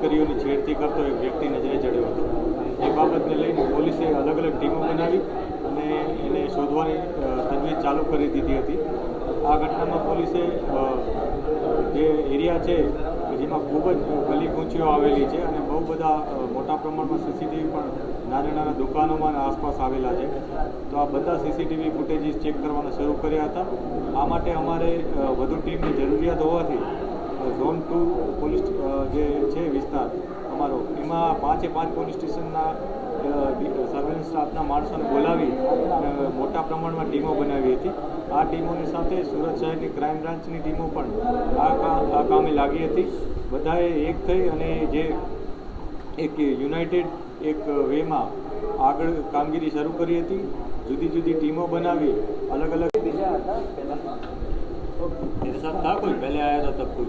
દીકરીઓની છેડતી કરતો એક વ્યક્તિ નજરે ચડ્યો હતો। એ બાબતને લઈને પોલીસે અલગ અલગ ટીમો બનાવી અને એને શોધવાની તજવીજ ચાલુ કરી દીધી હતી। આ ઘટનામાં પોલીસે જે એરિયા છે જેમાં ખૂબ જ ગલી કૂંચીઓ આવેલી છે અને બહુ બધા મોટા પ્રમાણમાં સીસીટીવી પણ નાના નાના દુકાનોમાં આસપાસ આવેલા છે, તો આ બધા સીસીટીવી ફૂટેજીસ ચેક કરવાના શરૂ કર્યા હતા। આ માટે અમારે વધુ ટીમની જરૂરિયાત હોવાથી ઝોન 2 પોલીસ જે છે વિસ્તાર અમારો, એમાં 5 પોલીસ સ્ટેશનના સર્વેલન્સ સ્ટાફના માણસોને બોલાવી અને મોટા પ્રમાણમાં ટીમો બનાવી હતી। આ ટીમોની સાથે સુરત શહેરની ક્રાઇમ બ્રાન્ચની ટીમો પણ આ કામે લાગી હતી। બધાએ એક થઈ અને જે એક યુનાઇટેડ એક વેમાં આગળ કામગીરી શરૂ કરી હતી। જુદી જુદી ટીમો બનાવી अलग अलग तेरे साथ था कोई पहले आया था तब कोई